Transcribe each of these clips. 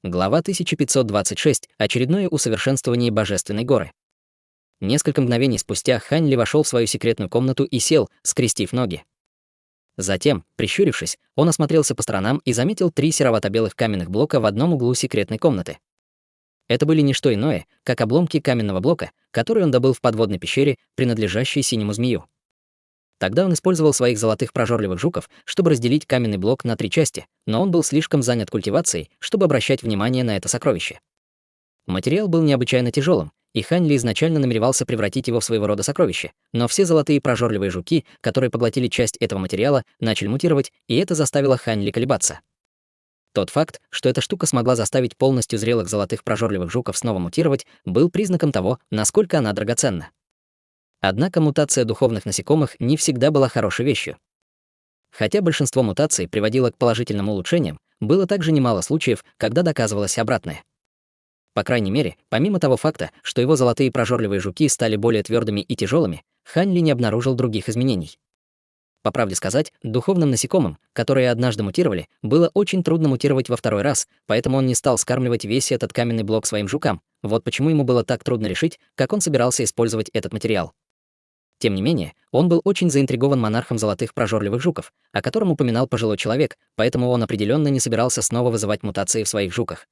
Глава 1526. Очередное усовершенствование Божественной горы. Несколько мгновений спустя Хань Ли вошел в свою секретную комнату и сел, скрестив ноги. Затем, прищурившись, он осмотрелся по сторонам и заметил 3 серовато-белых каменных блока в одном углу секретной комнаты. Это были не что иное, как обломки каменного блока, который он добыл в подводной пещере, принадлежащей синему змею. Тогда он использовал своих золотых прожорливых жуков, чтобы разделить каменный блок на 3 части, но он был слишком занят культивацией, чтобы обращать внимание на это сокровище. Материал был необычайно тяжелым, и Хань Ли изначально намеревался превратить его в своего рода сокровище, но все золотые прожорливые жуки, которые поглотили часть этого материала, начали мутировать, и это заставило Хань Ли колебаться. Тот факт, что эта штука смогла заставить полностью зрелых золотых прожорливых жуков снова мутировать, был признаком того, насколько она драгоценна. Однако мутация духовных насекомых не всегда была хорошей вещью. Хотя большинство мутаций приводило к положительным улучшениям, было также немало случаев, когда доказывалось обратное. По крайней мере, помимо того факта, что его золотые прожорливые жуки стали более твердыми и тяжелыми, Хань Ли не обнаружил других изменений. По правде сказать, духовным насекомым, которые однажды мутировали, было очень трудно мутировать во второй раз, поэтому он не стал скармливать весь этот каменный блок своим жукам. Вот почему ему было так трудно решить, как он собирался использовать этот материал. Тем не менее, он был очень заинтригован монархом золотых прожорливых жуков, о котором упоминал пожилой человек, поэтому он определенно не собирался снова вызывать мутации в своих жуках.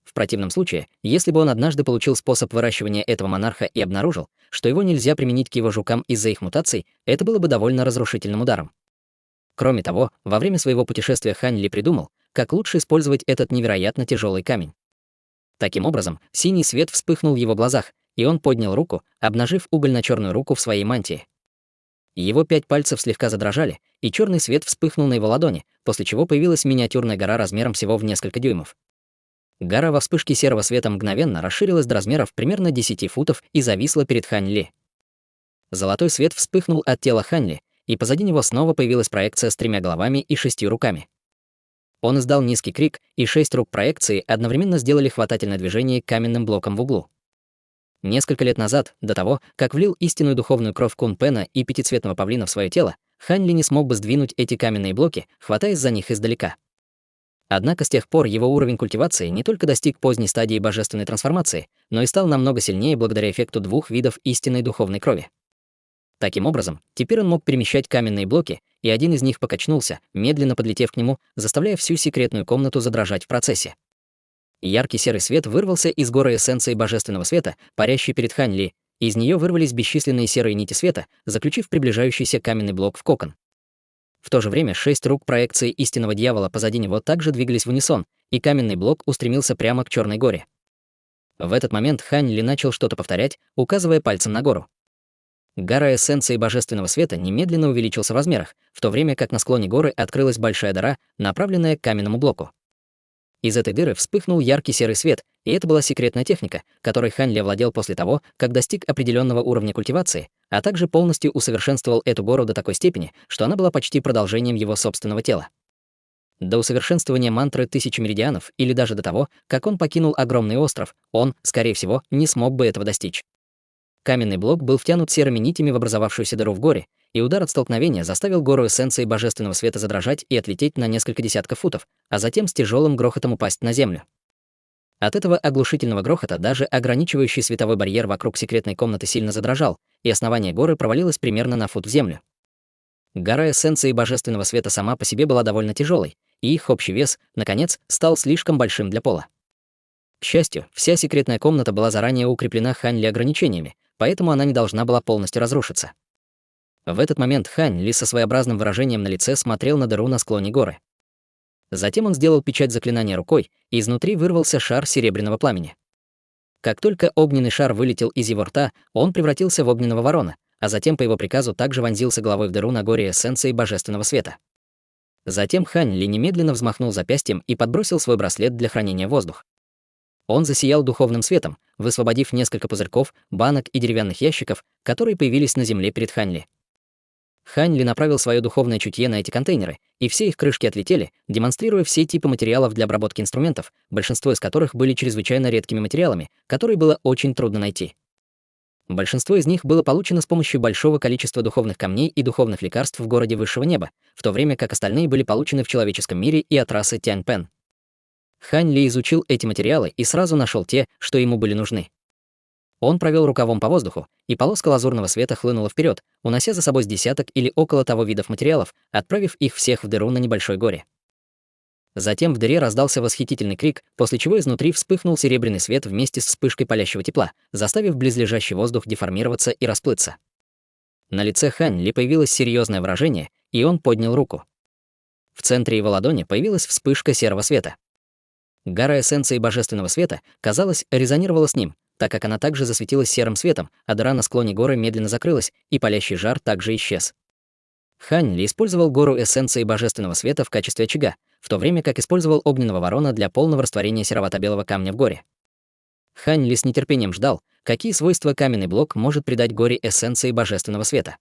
В противном случае, если бы он однажды получил способ выращивания этого монарха и обнаружил, что его нельзя применить к его жукам из-за их мутаций, это было бы довольно разрушительным ударом. Кроме того, во время своего путешествия Хань Ли придумал, как лучше использовать этот невероятно тяжелый камень. Таким образом, синий свет вспыхнул в его глазах, и он поднял руку, обнажив угольно-черную руку в своей мантии. Его 5 пальцев слегка задрожали, и черный свет вспыхнул на его ладони, после чего появилась миниатюрная гора размером всего в несколько дюймов. Гора во вспышке серого света мгновенно расширилась до размеров примерно 10 футов и зависла перед Хань Ли. Золотой свет вспыхнул от тела Хань Ли, и позади него снова появилась проекция с 3 головами и 6 руками. Он издал низкий крик, и 6 рук проекции одновременно сделали хватательное движение к каменным блокам в углу. Несколько лет назад, до того, как влил истинную духовную кровь Кун Пена и пятицветного павлина в свое тело, Хань Ли не смог бы сдвинуть эти каменные блоки, хватаясь за них издалека. Однако с тех пор его уровень культивации не только достиг поздней стадии божественной трансформации, но и стал намного сильнее благодаря эффекту 2 видов истинной духовной крови. Таким образом, теперь он мог перемещать каменные блоки, и один из них покачнулся, медленно подлетев к нему, заставляя всю секретную комнату задрожать в процессе. Яркий серый свет вырвался из горы эссенции божественного света, парящей перед Хань Ли, и из нее вырвались бесчисленные серые нити света, заключив приближающийся каменный блок в кокон. В то же время 6 рук проекции истинного дьявола позади него также двигались в унисон, и каменный блок устремился прямо к Черной горе. В этот момент Хань Ли начал что-то повторять, указывая пальцем на гору. Гора эссенции божественного света немедленно увеличился в размерах, в то время как на склоне горы открылась большая дыра, направленная к каменному блоку. Из этой дыры вспыхнул яркий серый свет, и это была секретная техника, которой Хань Ли овладел после того, как достиг определенного уровня культивации, а также полностью усовершенствовал эту гору до такой степени, что она была почти продолжением его собственного тела. До усовершенствования мантры 1000 меридианов или даже до того, как он покинул огромный остров, он, скорее всего, не смог бы этого достичь. Каменный блок был втянут серыми нитями в образовавшуюся дыру в горе, и удар от столкновения заставил гору эссенции божественного света задрожать и отлететь на несколько десятков футов, а затем с тяжелым грохотом упасть на землю. От этого оглушительного грохота даже ограничивающий световой барьер вокруг секретной комнаты сильно задрожал, и основание горы провалилось примерно на фут в землю. Гора эссенции божественного света сама по себе была довольно тяжелой, и их общий вес, наконец, стал слишком большим для пола. К счастью, вся секретная комната была заранее укреплена Хань Ли ограничениями, поэтому она не должна была полностью разрушиться. В этот момент Хань Ли со своеобразным выражением на лице смотрел на дыру на склоне горы. Затем он сделал печать заклинания рукой, и изнутри вырвался шар серебряного пламени. Как только огненный шар вылетел из его рта, он превратился в огненного ворона, а затем по его приказу также вонзился головой в дыру на горе эссенции божественного света. Затем Хань Ли немедленно взмахнул запястьем и подбросил свой браслет для хранения воздуха. Он засиял духовным светом, высвободив несколько пузырьков, банок и деревянных ящиков, которые появились на земле перед Хань Ли. Хань Ли направил свое духовное чутье на эти контейнеры, и все их крышки отлетели, демонстрируя все типы материалов для обработки инструментов, большинство из которых были чрезвычайно редкими материалами, которые было очень трудно найти. Большинство из них было получено с помощью большого количества духовных камней и духовных лекарств в городе Высшего Неба, в то время как остальные были получены в человеческом мире и от расы Тянь-Пен. Хань Ли изучил эти материалы и сразу нашел те, что ему были нужны. Он провел рукавом по воздуху, и полоска лазурного света хлынула вперед, унося за собой с десяток или около того видов материалов, отправив их всех в дыру на небольшой горе. Затем в дыре раздался восхитительный крик, после чего изнутри вспыхнул серебряный свет вместе с вспышкой палящего тепла, заставив близлежащий воздух деформироваться и расплыться. На лице Хань Ли появилось серьезное выражение, и он поднял руку. В центре его ладони появилась вспышка серого света. Гора эссенции божественного света, казалось, резонировала с ним, так как она также засветилась серым светом, а дыра на склоне горы медленно закрылась, и палящий жар также исчез. Хань Ли использовал гору эссенции божественного света в качестве очага, в то время как использовал огненного ворона для полного растворения серовато-белого камня в горе. Хань Ли с нетерпением ждал, какие свойства каменный блок может придать горе эссенции божественного света.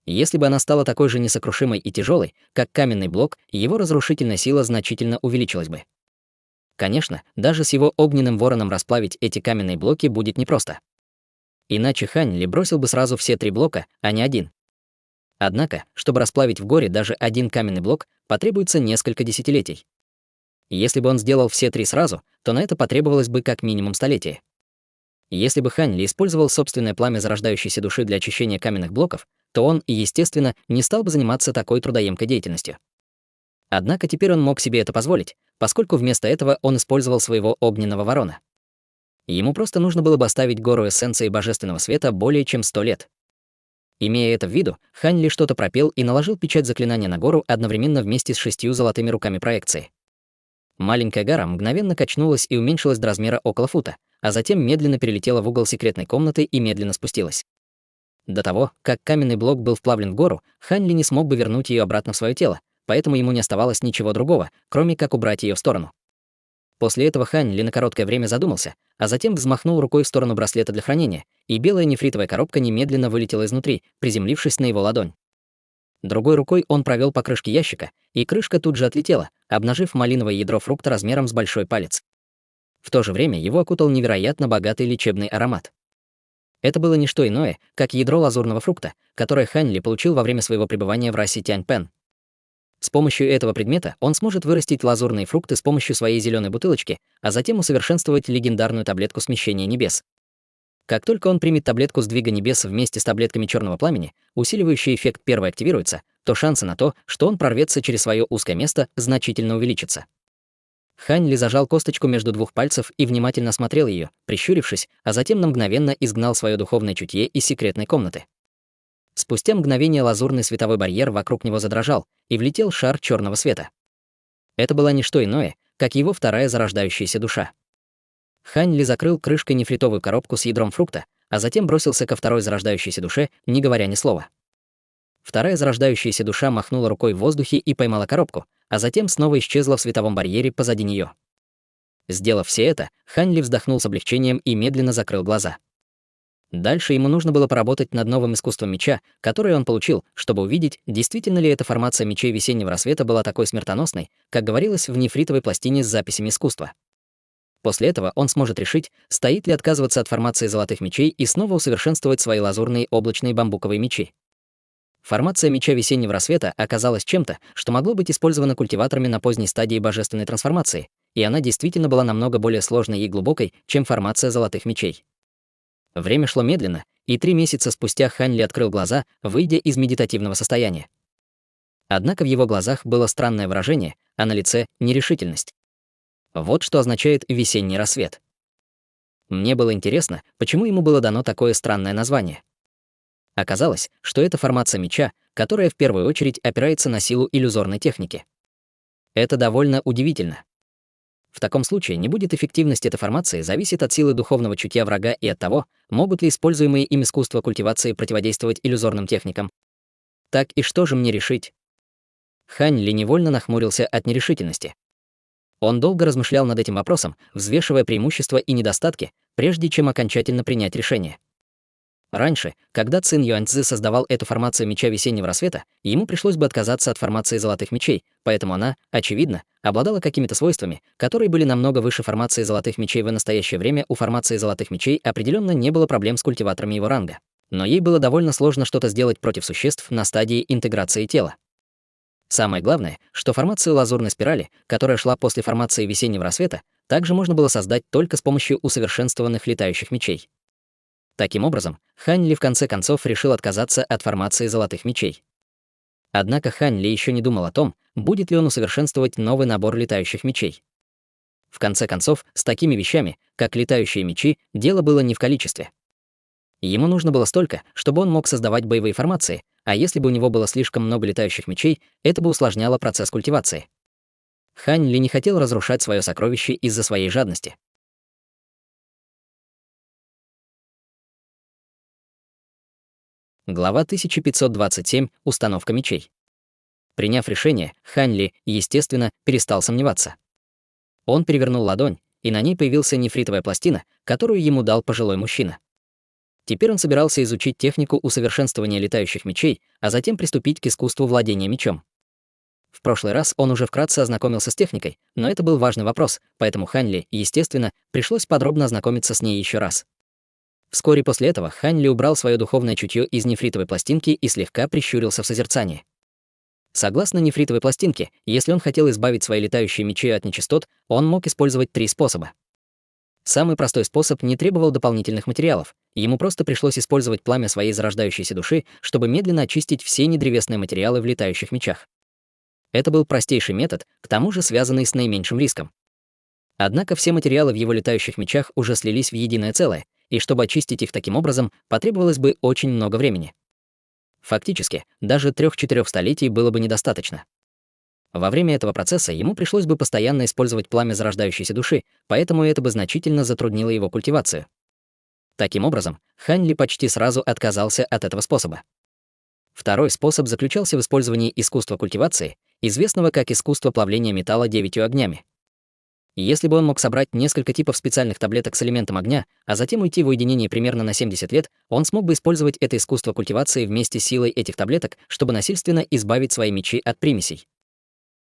Если бы она стала такой же несокрушимой и тяжелой, как каменный блок, его разрушительная сила значительно увеличилась бы. Конечно, даже с его огненным вороном расплавить эти каменные блоки будет непросто. Иначе Хань Ли бросил бы сразу все 3 блока, а не один. Однако, чтобы расплавить в горе даже один каменный блок, потребуется несколько десятилетий. Если бы он сделал все 3 сразу, то на это потребовалось бы как минимум столетие. Если бы Хань Ли использовал собственное пламя зарождающейся души для очищения каменных блоков, то он, естественно, не стал бы заниматься такой трудоемкой деятельностью. Однако теперь он мог себе это позволить, поскольку вместо этого он использовал своего огненного ворона. Ему просто нужно было бы оставить гору эссенции божественного света более чем 100 лет. Имея это в виду, Хань Ли что-то пропел и наложил печать заклинания на гору одновременно вместе с 6 золотыми руками проекции. Маленькая гора мгновенно качнулась и уменьшилась до размера около фута, а затем медленно перелетела в угол секретной комнаты и медленно спустилась. До того, как каменный блок был вплавлен в гору, Хань Ли не смог бы вернуть ее обратно в свое тело, поэтому ему не оставалось ничего другого, кроме как убрать ее в сторону. После этого Хань Ли на короткое время задумался, а затем взмахнул рукой в сторону браслета для хранения, и белая нефритовая коробка немедленно вылетела изнутри, приземлившись на его ладонь. Другой рукой он провел по крышке ящика, и крышка тут же отлетела, обнажив малиновое ядро фрукта размером с большой палец. В то же время его окутал невероятно богатый лечебный аромат. Это было не что иное, как ядро лазурного фрукта, которое Хань Ли получил во время своего пребывания в расе Тянь-Пен. С помощью этого предмета он сможет вырастить лазурные фрукты с помощью своей зеленой бутылочки, а затем усовершенствовать легендарную таблетку смещения небес. Как только он примет таблетку сдвига небес вместе с таблетками черного пламени, усиливающий эффект первой активируется, то шансы на то, что он прорвется через свое узкое место, значительно увеличатся. Хань Ли зажал косточку между 2 пальцев и внимательно смотрел ее, прищурившись, а затем на мгновенно изгнал свое духовное чутье из секретной комнаты. Спустя мгновение лазурный световой барьер вокруг него задрожал, и влетел шар черного света. Это была не что иное, как его вторая зарождающаяся душа. Хань Ли закрыл крышкой нефритовую коробку с ядром фрукта, а затем бросился ко второй зарождающейся душе, не говоря ни слова. Вторая зарождающаяся душа махнула рукой в воздухе и поймала коробку, а затем снова исчезла в световом барьере позади нее. Сделав все это, Хань Ли вздохнул с облегчением и медленно закрыл глаза. Дальше ему нужно было поработать над новым искусством меча, которое он получил, чтобы увидеть, действительно ли эта формация мечей весеннего рассвета была такой смертоносной, как говорилось в нефритовой пластине с записями искусства. После этого он сможет решить, стоит ли отказываться от формации золотых мечей и снова усовершенствовать свои лазурные облачные бамбуковые мечи. Формация меча весеннего рассвета оказалась чем-то, что могло быть использовано культиваторами на поздней стадии божественной трансформации, и она действительно была намного более сложной и глубокой, чем формация золотых мечей. Время шло медленно, и 3 месяца спустя Хань Ли открыл глаза, выйдя из медитативного состояния. Однако в его глазах было странное выражение, а на лице — нерешительность. Вот что означает весенний рассвет. Мне было интересно, почему ему было дано такое странное название. Оказалось, что это формация меча, которая в первую очередь опирается на силу иллюзорной техники. Это довольно удивительно. В таком случае не будет эффективность этой формации зависит от силы духовного чутья врага и от того, могут ли используемые им искусства культивации противодействовать иллюзорным техникам. Так и что же мне решить? Хань Ли невольно нахмурился от нерешительности. Он долго размышлял над этим вопросом, взвешивая преимущества и недостатки, прежде чем окончательно принять решение. Раньше, когда Цин Юаньцзы создавал эту формацию меча весеннего рассвета, ему пришлось бы отказаться от формации золотых мечей, поэтому она, очевидно, обладала какими-то свойствами, которые были намного выше формации золотых мечей. В настоящее время у формации золотых мечей определенно не было проблем с культиваторами его ранга. Но ей было довольно сложно что-то сделать против существ на стадии интеграции тела. Самое главное, что формацию лазурной спирали, которая шла после формации весеннего рассвета, также можно было создать только с помощью усовершенствованных летающих мечей. Таким образом, Хань Ли в конце концов решил отказаться от формации золотых мечей. Однако Хань Ли еще не думал о том, будет ли он усовершенствовать новый набор летающих мечей. В конце концов, с такими вещами, как летающие мечи, дело было не в количестве. Ему нужно было столько, чтобы он мог создавать боевые формации, а если бы у него было слишком много летающих мечей, это бы усложняло процесс культивации. Хань Ли не хотел разрушать свое сокровище из-за своей жадности. Глава 1527. Установка мечей. Приняв решение, Хань Ли, естественно, перестал сомневаться. Он перевернул ладонь, и на ней появилась нефритовая пластина, которую ему дал пожилой мужчина. Теперь он собирался изучить технику усовершенствования летающих мечей, а затем приступить к искусству владения мечом. В прошлый раз он уже вкратце ознакомился с техникой, но это был важный вопрос, поэтому Хань Ли, естественно, пришлось подробно ознакомиться с ней еще раз. Вскоре после этого Хань Ли убрал свое духовное чутье из нефритовой пластинки и слегка прищурился в созерцании. Согласно нефритовой пластинке, если он хотел избавить свои летающие мечи от нечистот, он мог использовать 3 способа. Самый простой способ не требовал дополнительных материалов. Ему просто пришлось использовать пламя своей зарождающейся души, чтобы медленно очистить все недревесные материалы в летающих мечах. Это был простейший метод, к тому же связанный с наименьшим риском. Однако все материалы в его летающих мечах уже слились в единое целое, и чтобы очистить их таким образом, потребовалось бы очень много времени. Фактически, даже 3-4 столетий было бы недостаточно. Во время этого процесса ему пришлось бы постоянно использовать пламя зарождающейся души, поэтому это бы значительно затруднило его культивацию. Таким образом, Хань Ли почти сразу отказался от этого способа. Второй способ заключался в использовании искусства культивации, известного как искусство плавления металла 9 огнями. Если бы он мог собрать несколько типов специальных таблеток с элементом огня, а затем уйти в уединение примерно на 70 лет, он смог бы использовать это искусство культивации вместе с силой этих таблеток, чтобы насильственно избавить свои мечи от примесей.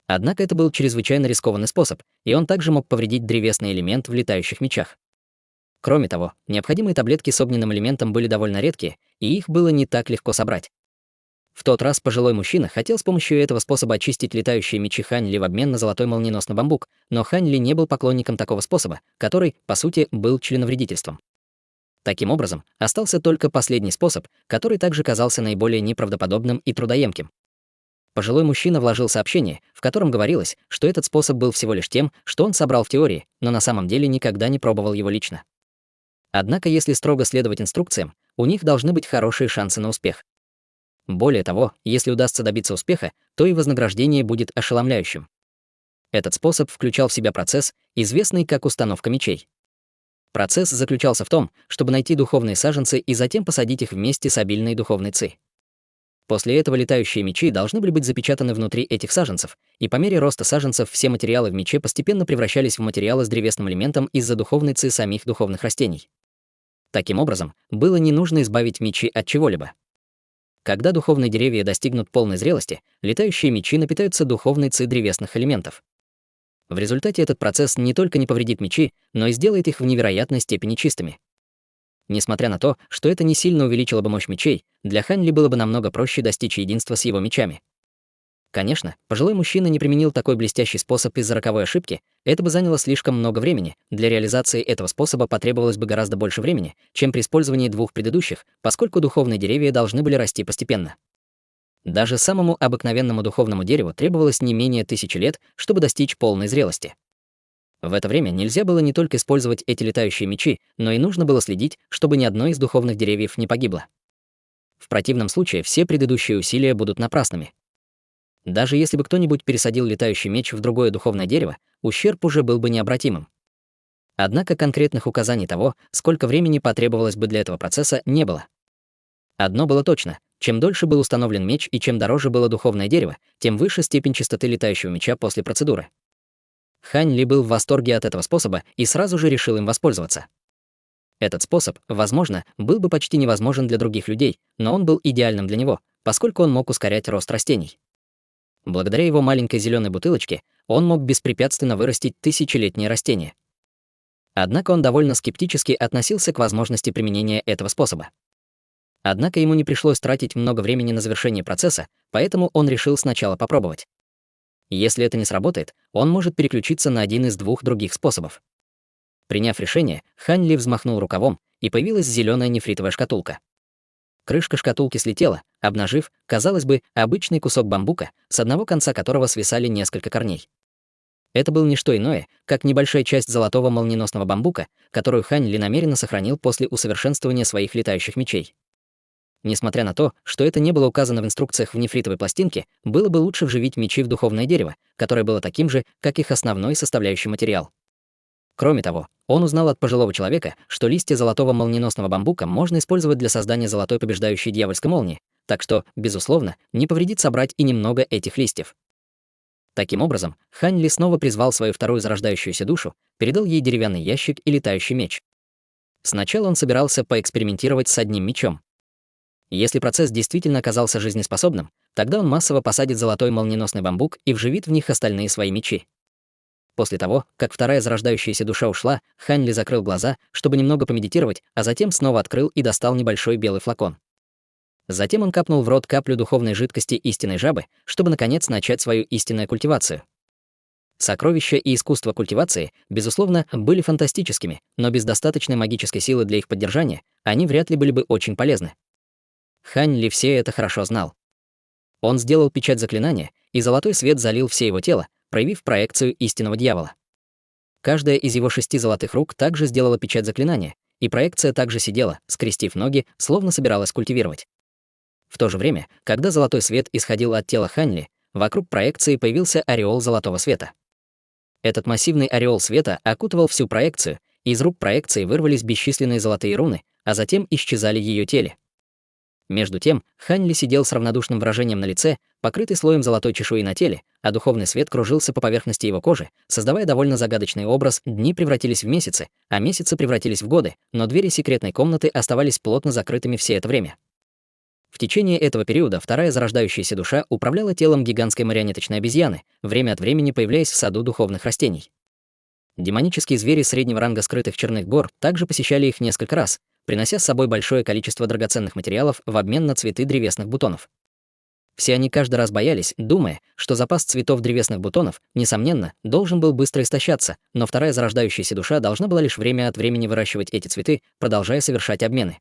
Однако это был чрезвычайно рискованный способ, и он также мог повредить древесный элемент в летающих мечах. Кроме того, необходимые таблетки с огненным элементом были довольно редкие, и их было не так легко собрать. В тот раз пожилой мужчина хотел с помощью этого способа очистить летающие мечи Хань Ли в обмен на золотой молниеносный бамбук, но Хань Ли не был поклонником такого способа, который, по сути, был членовредительством. Таким образом, остался только последний способ, который также казался наиболее неправдоподобным и трудоемким. Пожилой мужчина вложил сообщение, в котором говорилось, что этот способ был всего лишь тем, что он собрал в теории, но на самом деле никогда не пробовал его лично. Однако, если строго следовать инструкциям, у них должны быть хорошие шансы на успех. Более того, если удастся добиться успеха, то и вознаграждение будет ошеломляющим. Этот способ включал в себя процесс, известный как установка мечей. Процесс заключался в том, чтобы найти духовные саженцы и затем посадить их вместе с обильной духовной ци. После этого летающие мечи должны были быть запечатаны внутри этих саженцев, и по мере роста саженцев все материалы в мече постепенно превращались в материалы с древесным элементом из-за духовной ци самих духовных растений. Таким образом, было не нужно избавить мечи от чего-либо. Когда духовные деревья достигнут полной зрелости, летающие мечи напитаются духовной ци древесных элементов. В результате этот процесс не только не повредит мечи, но и сделает их в невероятной степени чистыми. Несмотря на то, что это не сильно увеличило бы мощь мечей, для Хань Ли было бы намного проще достичь единства с его мечами. Конечно, пожилой мужчина не применил такой блестящий способ из-за роковой ошибки, это бы заняло слишком много времени, для реализации этого способа потребовалось бы гораздо больше времени, чем при использовании 2 предыдущих, поскольку духовные деревья должны были расти постепенно. Даже самому обыкновенному духовному дереву требовалось не менее 1000 лет, чтобы достичь полной зрелости. В это время нельзя было не только использовать эти летающие мечи, но и нужно было следить, чтобы ни одно из духовных деревьев не погибло. В противном случае все предыдущие усилия будут напрасными. Даже если бы кто-нибудь пересадил летающий меч в другое духовное дерево, ущерб уже был бы необратимым. Однако конкретных указаний того, сколько времени потребовалось бы для этого процесса, не было. Одно было точно: чем дольше был установлен меч и чем дороже было духовное дерево, тем выше степень чистоты летающего меча после процедуры. Хань Ли был в восторге от этого способа и сразу же решил им воспользоваться. Этот способ, возможно, был бы почти невозможен для других людей, но он был идеальным для него, поскольку он мог ускорять рост растений. Благодаря его маленькой зеленой бутылочке он мог беспрепятственно вырастить тысячелетние растения. Однако он довольно скептически относился к возможности применения этого способа. Однако ему не пришлось тратить много времени на завершение процесса, поэтому он решил сначала попробовать. Если это не сработает, он может переключиться на один из двух других способов. Приняв решение, Хань Ли взмахнул рукавом, и появилась зеленая нефритовая шкатулка. Крышка шкатулки слетела, обнажив, казалось бы, обычный кусок бамбука, с одного конца которого свисали несколько корней. Это был не что иное, как небольшая часть золотого молниеносного бамбука, которую Хань Ли намеренно сохранил после усовершенствования своих летающих мечей. Несмотря на то, что это не было указано в инструкциях в нефритовой пластинке, было бы лучше вживить мечи в духовное дерево, которое было таким же, как их основной составляющий материал. Кроме того, он узнал от пожилого человека, что листья золотого молниеносного бамбука можно использовать для создания золотой побеждающей дьявольской молнии, так что, безусловно, не повредит собрать и немного этих листьев. Таким образом, Хань Ли снова призвал свою вторую зарождающуюся душу, передал ей деревянный ящик и летающий меч. Сначала он собирался поэкспериментировать с одним мечом. Если процесс действительно оказался жизнеспособным, тогда он массово посадит золотой молниеносный бамбук и вживит в них остальные свои мечи. После того, как вторая зарождающаяся душа ушла, Хань Ли закрыл глаза, чтобы немного помедитировать, а затем снова открыл и достал небольшой белый флакон. Затем он капнул в рот каплю духовной жидкости истинной жабы, чтобы, наконец, начать свою истинную культивацию. Сокровища и искусство культивации, безусловно, были фантастическими, но без достаточной магической силы для их поддержания они вряд ли были бы очень полезны. Хань Ли все это хорошо знал. Он сделал печать заклинания, и золотой свет залил все его тело, проявив проекцию истинного дьявола. Каждая из его 6 золотых рук также сделала печать заклинания, и проекция также сидела, скрестив ноги, словно собиралась культивировать. В то же время, когда золотой свет исходил от тела Хань Ли, вокруг проекции появился ореол золотого света. Этот массивный ореол света окутывал всю проекцию, и из рук проекции вырвались бесчисленные золотые руны, а затем исчезали в ее теле. Между тем, Хань Ли сидел с равнодушным выражением на лице, покрытый слоем золотой чешуи на теле, а духовный свет кружился по поверхности его кожи, создавая довольно загадочный образ. Дни превратились в месяцы, а месяцы превратились в годы, но двери секретной комнаты оставались плотно закрытыми все это время. В течение этого периода вторая зарождающаяся душа управляла телом гигантской марионеточной обезьяны, время от времени появляясь в саду духовных растений. Демонические звери среднего ранга скрытых черных гор также посещали их несколько раз, принося с собой большое количество драгоценных материалов в обмен на цветы древесных бутонов. Все они каждый раз боялись, думая, что запас цветов древесных бутонов, несомненно, должен был быстро истощаться, но вторая зарождающаяся душа должна была лишь время от времени выращивать эти цветы, продолжая совершать обмены.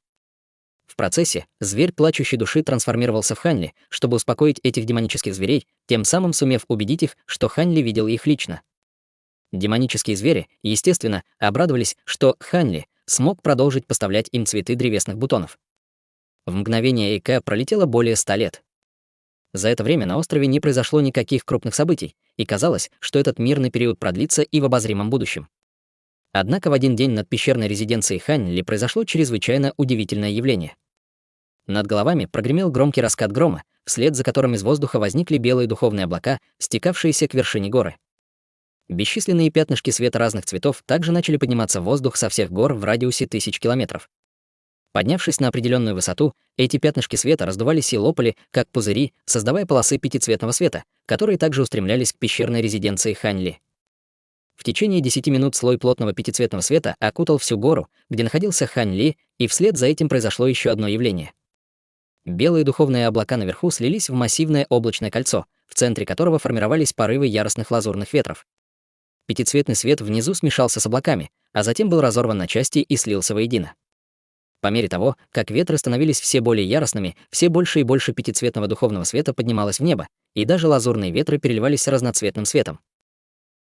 В процессе зверь плачущей души трансформировался в Хань Ли, чтобы успокоить этих демонических зверей, тем самым сумев убедить их, что Хань Ли видел их лично. Демонические звери, естественно, обрадовались, что Хань Ли смог продолжить поставлять им цветы древесных бутонов. В мгновение ока пролетело более 100 лет. За это время на острове не произошло никаких крупных событий, и казалось, что этот мирный период продлится и в обозримом будущем. Однако в один день над пещерной резиденцией Хань Ли произошло чрезвычайно удивительное явление. Над головами прогремел громкий раскат грома, вслед за которым из воздуха возникли белые духовные облака, стекавшиеся к вершине горы. Бесчисленные пятнышки света разных цветов также начали подниматься в воздух со всех гор в радиусе 1000 километров. Поднявшись на определенную высоту, эти пятнышки света раздувались и лопали, как пузыри, создавая полосы пятицветного света, которые также устремлялись к пещерной резиденции Хань Ли. В течение 10 минут слой плотного пятицветного света окутал всю гору, где находился Хань Ли, и вслед за этим произошло еще одно явление. Белые духовные облака наверху слились в массивное облачное кольцо, в центре которого формировались порывы яростных лазурных ветров. Пятицветный свет внизу смешался с облаками, а затем был разорван на части и слился воедино. По мере того, как ветры становились все более яростными, все больше и больше пятицветного духовного света поднималось в небо, и даже лазурные ветры переливались разноцветным светом.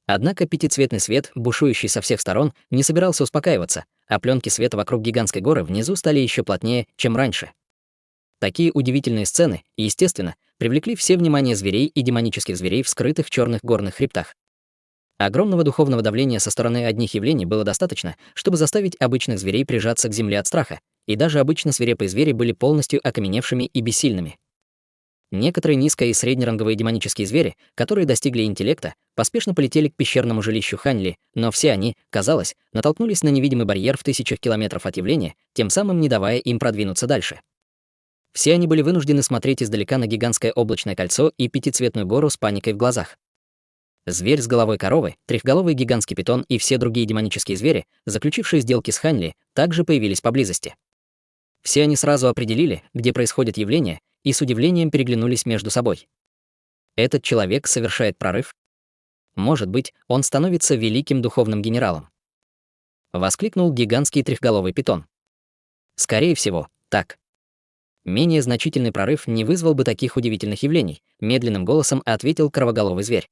Однако пятицветный свет, бушующий со всех сторон, не собирался успокаиваться, а пленки света вокруг гигантской горы внизу стали еще плотнее, чем раньше. Такие удивительные сцены, естественно, привлекли все внимание зверей и демонических зверей в скрытых черных горных хребтах. Огромного духовного давления со стороны одних явлений было достаточно, чтобы заставить обычных зверей прижаться к земле от страха, и даже обычно свирепые звери были полностью окаменевшими и бессильными. Некоторые низко- и среднеранговые демонические звери, которые достигли интеллекта, поспешно полетели к пещерному жилищу Хань Ли, но все они, казалось, натолкнулись на невидимый барьер в 1000 километров от явления, тем самым не давая им продвинуться дальше. Все они были вынуждены смотреть издалека на гигантское облачное кольцо и пятицветную гору с паникой в глазах. Зверь с головой коровы, трехголовый гигантский питон и все другие демонические звери, заключившие сделки с Хань Ли, также появились поблизости. Все они сразу определили, где происходит явление, и с удивлением переглянулись между собой. Этот человек совершает прорыв? Может быть, он становится великим духовным генералом? Воскликнул гигантский трехголовый питон. Скорее всего, так. Менее значительный прорыв не вызвал бы таких удивительных явлений, медленным голосом ответил кровоголовый зверь.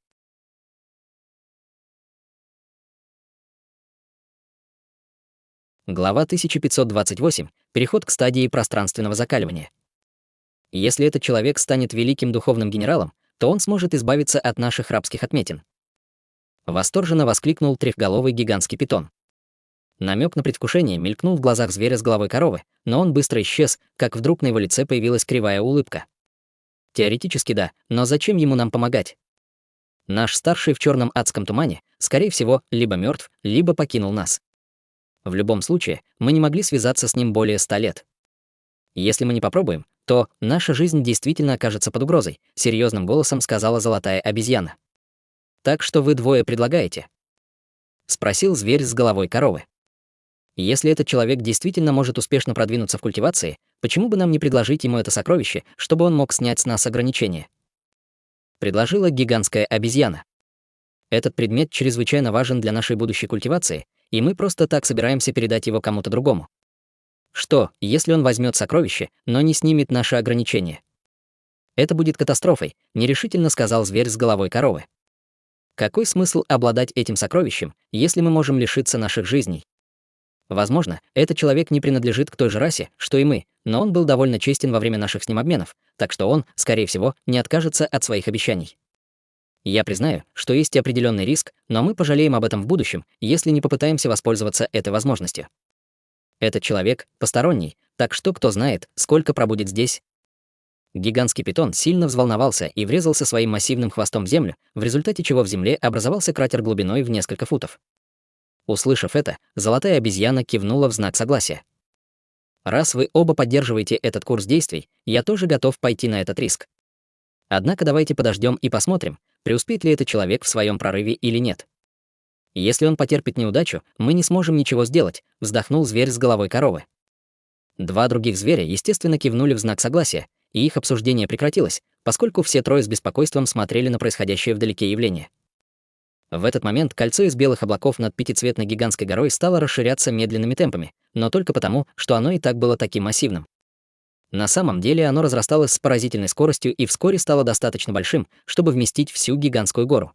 Глава 1528. Переход к стадии пространственного закаливания. Если этот человек станет великим духовным генералом, то он сможет избавиться от наших рабских отметин. Восторженно воскликнул трехголовый гигантский питон. Намек на предвкушение мелькнул в глазах зверя с головой коровы, но он быстро исчез, как вдруг на его лице появилась кривая улыбка. Теоретически да, но зачем ему нам помогать? Наш старший в черном адском тумане, скорее всего, либо мертв, либо покинул нас. В любом случае, мы не могли связаться с ним более 100 лет. Если мы не попробуем, то наша жизнь действительно окажется под угрозой, серьезным голосом сказала золотая обезьяна. Так что вы двое предлагаете? Спросил зверь с головой коровы. Если этот человек действительно может успешно продвинуться в культивации, почему бы нам не предложить ему это сокровище, чтобы он мог снять с нас ограничения? Предложила гигантская обезьяна. Этот предмет чрезвычайно важен для нашей будущей культивации, и мы просто так собираемся передать его кому-то другому. Что, если он возьмет сокровище, но не снимет наши ограничения? Это будет катастрофой, нерешительно сказал зверь с головой коровы. Какой смысл обладать этим сокровищем, если мы можем лишиться наших жизней? Возможно, этот человек не принадлежит к той же расе, что и мы, но он был довольно честен во время наших с ним обменов, так что он, скорее всего, не откажется от своих обещаний. Я признаю, что есть определенный риск, но мы пожалеем об этом в будущем, если не попытаемся воспользоваться этой возможностью. Этот человек посторонний, так что кто знает, сколько пробудет здесь. Гигантский питон сильно взволновался и врезался своим массивным хвостом в землю, в результате чего в земле образовался кратер глубиной в несколько футов. Услышав это, золотая обезьяна кивнула в знак согласия. Раз вы оба поддерживаете этот курс действий, я тоже готов пойти на этот риск. Однако давайте подождем и посмотрим, преуспеет ли этот человек в своем прорыве или нет. Если он потерпит неудачу, мы не сможем ничего сделать, вздохнул зверь с головой коровы. Два других зверя, естественно, кивнули в знак согласия, и их обсуждение прекратилось, поскольку все трое с беспокойством смотрели на происходящее вдалеке явление. В этот момент кольцо из белых облаков над пятицветной гигантской горой стало расширяться медленными темпами, но только потому, что оно и так было таким массивным. На самом деле оно разрасталось с поразительной скоростью и вскоре стало достаточно большим, чтобы вместить всю гигантскую гору.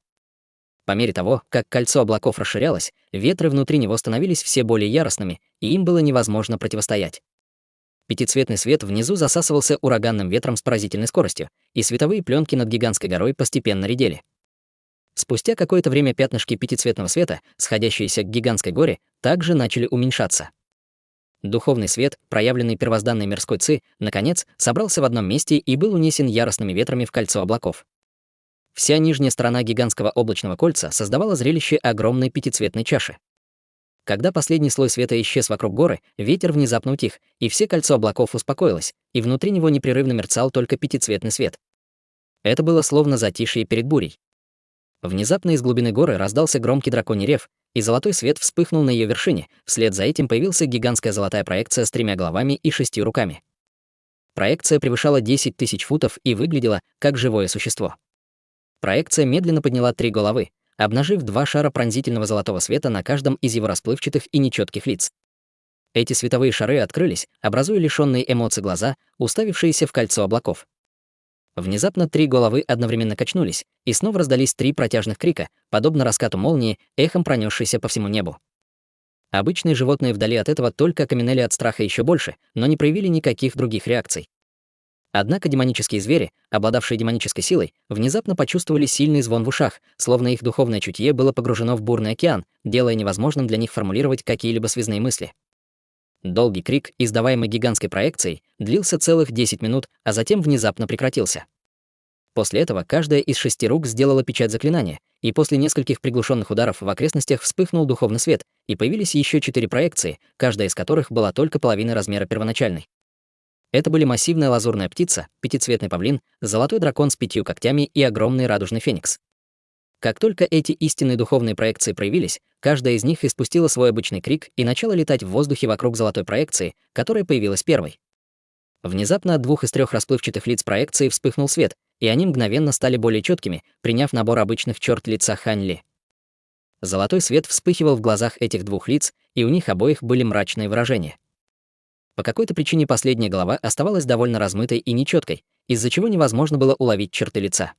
По мере того, как кольцо облаков расширялось, ветры внутри него становились все более яростными, и им было невозможно противостоять. Пятицветный свет внизу засасывался ураганным ветром с поразительной скоростью, и световые пленки над гигантской горой постепенно редели. Спустя какое-то время пятнышки пятицветного света, сходящиеся к гигантской горе, также начали уменьшаться. Духовный свет, проявленный первозданной мирской ци, наконец, собрался в одном месте и был унесен яростными ветрами в кольцо облаков. Вся нижняя сторона гигантского облачного кольца создавала зрелище огромной пятицветной чаши. Когда последний слой света исчез вокруг горы, ветер внезапно утих, и все кольцо облаков успокоилось, и внутри него непрерывно мерцал только пятицветный свет. Это было словно затишье перед бурей. Внезапно из глубины горы раздался громкий драконий рев, и золотой свет вспыхнул на ее вершине, вслед за этим появилась гигантская золотая проекция с 3 головами и 6 руками. Проекция превышала 10 тысяч футов и выглядела как живое существо. Проекция медленно подняла 3 головы, обнажив 2 шара пронзительного золотого света на каждом из его расплывчатых и нечетких лиц. Эти световые шары открылись, образуя лишённые эмоций глаза, уставившиеся в кольцо облаков. Внезапно 3 головы одновременно качнулись, и снова раздались 3 протяжных крика, подобно раскату молнии, эхом пронесшейся по всему небу. Обычные животные вдали от этого только окаменели от страха еще больше, но не проявили никаких других реакций. Однако демонические звери, обладавшие демонической силой, внезапно почувствовали сильный звон в ушах, словно их духовное чутье было погружено в бурный океан, делая невозможным для них формулировать какие-либо связные мысли. Долгий крик, издаваемый гигантской проекцией, длился целых 10 минут, а затем внезапно прекратился. После этого каждая из 6 рук сделала печать заклинания, и после нескольких приглушенных ударов в окрестностях вспыхнул духовный свет, и появились еще 4 проекции, каждая из которых была только половиной размера первоначальной. Это были массивная лазурная птица, пятицветный павлин, золотой дракон с 5 когтями и огромный радужный феникс. Как только эти истинные духовные проекции проявились, каждая из них испустила свой обычный крик и начала летать в воздухе вокруг золотой проекции, которая появилась первой. Внезапно от 2 из 3 расплывчатых лиц проекции вспыхнул свет, и они мгновенно стали более четкими, приняв набор обычных черт лица Хань Ли. Золотой свет вспыхивал в глазах этих двух лиц, и у них обоих были мрачные выражения. По какой-то причине последняя голова оставалась довольно размытой и нечеткой, из-за чего невозможно было уловить черты лица.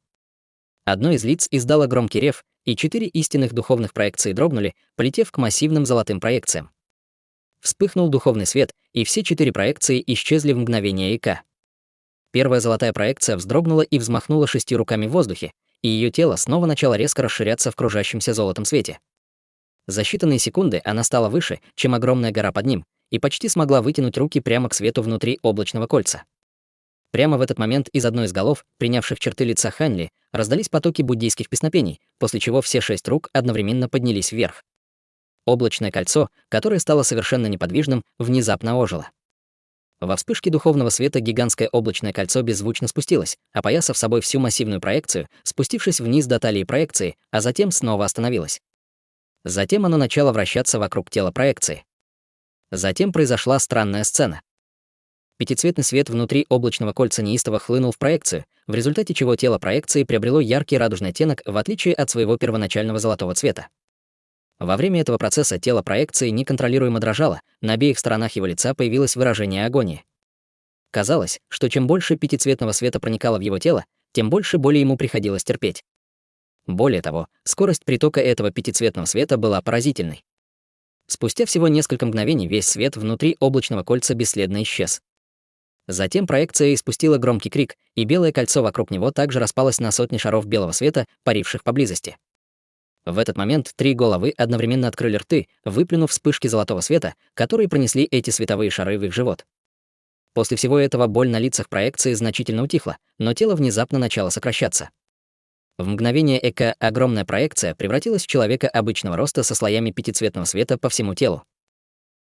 Одно из лиц издало громкий рев, и 4 истинных духовных проекции дрогнули, полетев к массивным золотым проекциям. Вспыхнул духовный свет, и все 4 проекции исчезли в мгновение ика. Первая золотая проекция вздрогнула и взмахнула 6 руками в воздухе, и ее тело снова начало резко расширяться в кружащемся золотом свете. За считанные секунды она стала выше, чем огромная гора под ним, и почти смогла вытянуть руки прямо к свету внутри облачного кольца. Прямо в этот момент из одной из голов, принявших черты лица Хань Ли, раздались потоки буддийских песнопений, после чего все 6 рук одновременно поднялись вверх. Облачное кольцо, которое стало совершенно неподвижным, внезапно ожило. Во вспышке духовного света гигантское облачное кольцо беззвучно спустилось, опоясав собой всю массивную проекцию, спустившись вниз до талии проекции, а затем снова остановилось. Затем оно начало вращаться вокруг тела проекции. Затем произошла странная сцена. Пятицветный свет внутри облачного кольца неистово хлынул в проекцию, в результате чего тело проекции приобрело яркий радужный оттенок, в отличие от своего первоначального золотого цвета. Во время этого процесса тело проекции неконтролируемо дрожало, на обеих сторонах его лица появилось выражение агонии. Казалось, что чем больше пятицветного света проникало в его тело, тем больше боли ему приходилось терпеть. Более того, скорость притока этого пятицветного света была поразительной. Спустя всего несколько мгновений весь свет внутри облачного кольца бесследно исчез. Затем проекция испустила громкий крик, и белое кольцо вокруг него также распалось на сотни шаров белого света, паривших поблизости. В этот момент 3 головы одновременно открыли рты, выплюнув вспышки золотого света, которые пронесли эти световые шары в их живот. После всего этого боль на лицах проекции значительно утихла, но тело внезапно начало сокращаться. В мгновение эка огромная проекция превратилась в человека обычного роста со слоями пятицветного света по всему телу.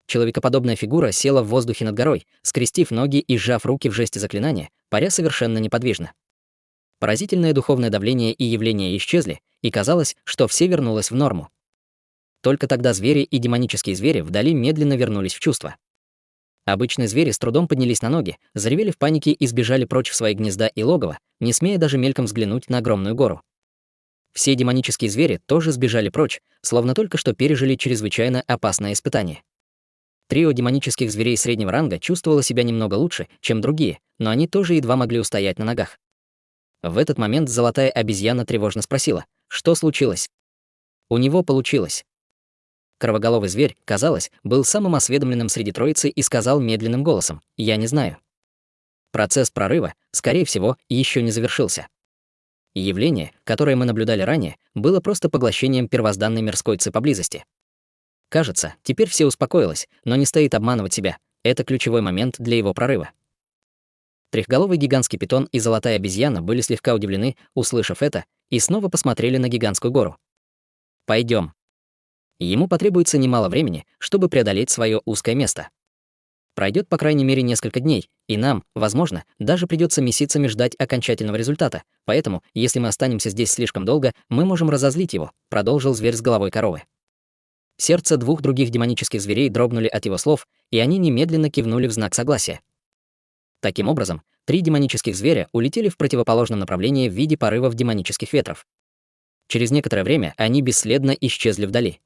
Человекоподобная фигура села в воздухе над горой, скрестив ноги и сжав руки в жесте заклинания, паря совершенно неподвижно. Поразительное духовное давление и явления исчезли, и казалось, что все вернулось в норму. Только тогда звери и демонические звери вдали медленно вернулись в чувство. Обычные звери с трудом поднялись на ноги, заревели в панике и сбежали прочь в свои гнезда и логово, не смея даже мельком взглянуть на огромную гору. Все демонические звери тоже сбежали прочь, словно только что пережили чрезвычайно опасное испытание. Трио демонических зверей среднего ранга чувствовало себя немного лучше, чем другие, но они тоже едва могли устоять на ногах. В этот момент золотая обезьяна тревожно спросила, что случилось. У него получилось. Кровоголовый зверь, казалось, был самым осведомленным среди троицы и сказал медленным голосом: «Я не знаю». Процесс прорыва, скорее всего, еще не завершился. Явление, которое мы наблюдали ранее, было просто поглощением первозданной мирской ци поблизости. Кажется, теперь все успокоилось, но не стоит обманывать себя. Это ключевой момент для его прорыва. Трехголовый гигантский питон и золотая обезьяна были слегка удивлены, услышав это, и снова посмотрели на гигантскую гору. «Пойдем». Ему потребуется немало времени, чтобы преодолеть свое узкое место. Пройдет по крайней мере несколько дней, и нам, возможно, даже придется месяцами ждать окончательного результата, поэтому, если мы останемся здесь слишком долго, мы можем разозлить его, продолжил зверь с головой коровы. Сердца 2 других демонических зверей дрогнули от его слов, и они немедленно кивнули в знак согласия. Таким образом, 3 демонических зверя улетели в противоположном направлении в виде порывов демонических ветров. Через некоторое время они бесследно исчезли вдали.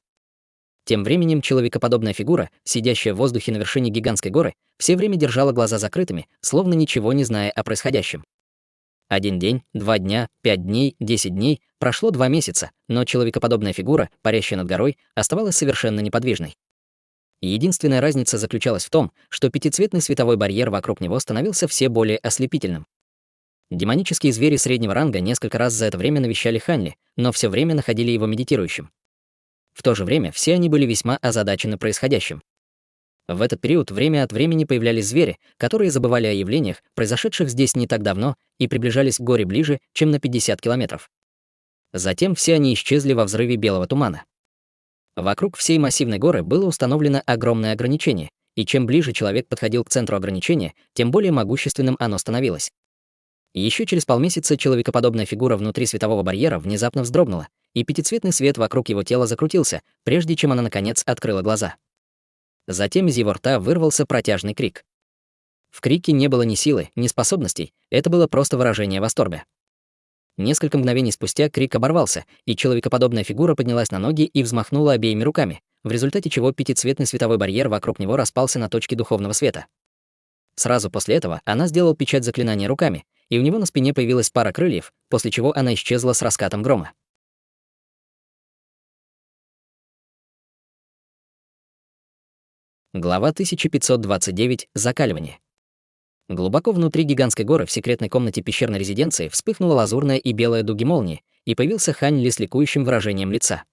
Тем временем человекоподобная фигура, сидящая в воздухе на вершине гигантской горы, все время держала глаза закрытыми, словно ничего не зная о происходящем. 1 день, 2 дня, 5 дней, 10 дней, прошло 2 месяца, но человекоподобная фигура, парящая над горой, оставалась совершенно неподвижной. Единственная разница заключалась в том, что пятицветный световой барьер вокруг него становился все более ослепительным. Демонические звери среднего ранга несколько раз за это время навещали Хань Ли, но все время находили его медитирующим. В то же время все они были весьма озадачены происходящим. В этот период время от времени появлялись звери, которые забывали о явлениях, произошедших здесь не так давно, и приближались к горе ближе, чем на 50 километров. Затем все они исчезли во взрыве белого тумана. Вокруг всей массивной горы было установлено огромное ограничение, и чем ближе человек подходил к центру ограничения, тем более могущественным оно становилось. Еще через полмесяца человекоподобная фигура внутри светового барьера внезапно вздрогнула, и пятицветный свет вокруг его тела закрутился, прежде чем она, наконец, открыла глаза. Затем из его рта вырвался протяжный крик. В крике не было ни силы, ни способностей, это было просто выражение восторга. Несколько мгновений спустя крик оборвался, и человекоподобная фигура поднялась на ноги и взмахнула обеими руками, в результате чего пятицветный световой барьер вокруг него распался на точки духовного света. Сразу после этого она сделала печать заклинания руками, и у него на спине появилась пара крыльев, после чего она исчезла с раскатом грома. Глава 1529. Закаливание. Глубоко внутри гигантской горы в секретной комнате пещерной резиденции вспыхнула лазурная и белая дуги молнии, и появился Хань Ли с ликующим выражением лица.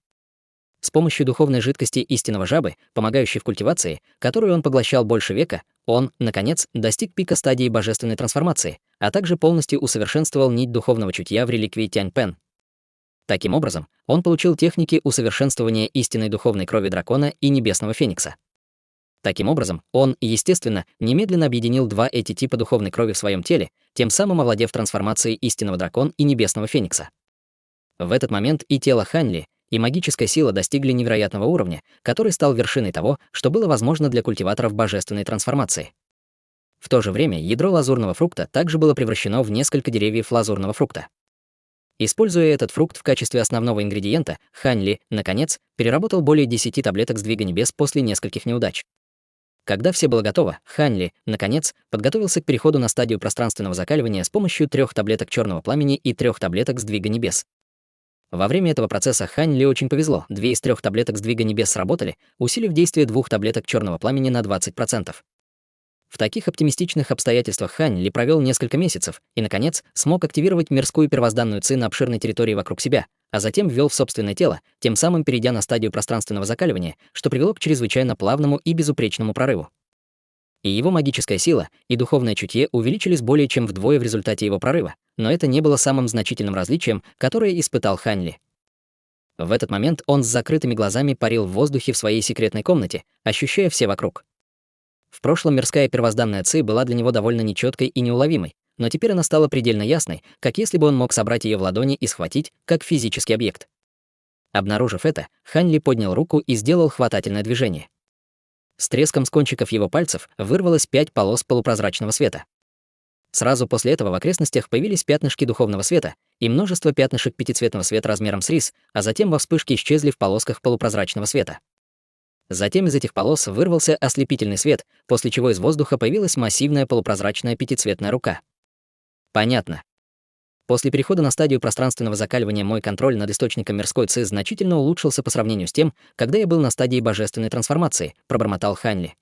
С помощью духовной жидкости истинного жабы, помогающей в культивации, которую он поглощал больше века, он, наконец, достиг пика стадии божественной трансформации, а также полностью усовершенствовал нить духовного чутья в реликвии Тянь-Пен. Таким образом, он получил техники усовершенствования истинной духовной крови дракона и небесного феникса. Таким образом, он, естественно, немедленно объединил два эти типа духовной крови в своем теле, тем самым овладев трансформацией истинного дракона и небесного феникса. В этот момент и тело Хань Ли, и магическая сила достигли невероятного уровня, который стал вершиной того, что было возможно для культиваторов божественной трансформации. В то же время ядро лазурного фрукта также было превращено в несколько деревьев лазурного фрукта. Используя этот фрукт в качестве основного ингредиента, Хань Ли, наконец, переработал более 10 таблеток сдвига небес после нескольких неудач. Когда все было готово, Хань Ли, наконец, подготовился к переходу на стадию пространственного закаливания с помощью 3 таблеток черного пламени и 3 таблеток сдвига небес. Во время этого процесса Хань Ли очень повезло, 2 из 3 таблеток сдвига небес сработали, усилив действие 2 таблеток черного пламени на 20%. В таких оптимистичных обстоятельствах Хань Ли провел несколько месяцев и, наконец, смог активировать мирскую первозданную ци на обширной территории вокруг себя, а затем ввел в собственное тело, тем самым перейдя на стадию пространственного закаливания, что привело к чрезвычайно плавному и безупречному прорыву. И его магическая сила, и духовное чутье увеличились более чем вдвое в результате его прорыва, но это не было самым значительным различием, которое испытал Хань Ли. В этот момент он с закрытыми глазами парил в воздухе в своей секретной комнате, ощущая все вокруг. В прошлом мирская первозданная ци была для него довольно нечеткой и неуловимой, но теперь она стала предельно ясной, как если бы он мог собрать ее в ладони и схватить, как физический объект. Обнаружив это, Хань Ли поднял руку и сделал хватательное движение. С треском с кончиков его пальцев вырвалось 5 полос полупрозрачного света. Сразу после этого в окрестностях появились пятнышки духовного света и множество пятнышек пятицветного света размером с рис, а затем во вспышке исчезли в полосках полупрозрачного света. Затем из этих полос вырвался ослепительный свет, после чего из воздуха появилась массивная полупрозрачная пятицветная рука. Понятно. После перехода на стадию пространственного закаливания мой контроль над источником мирской ци значительно улучшился по сравнению с тем, когда я был на стадии божественной трансформации, пробормотал Хань Ли.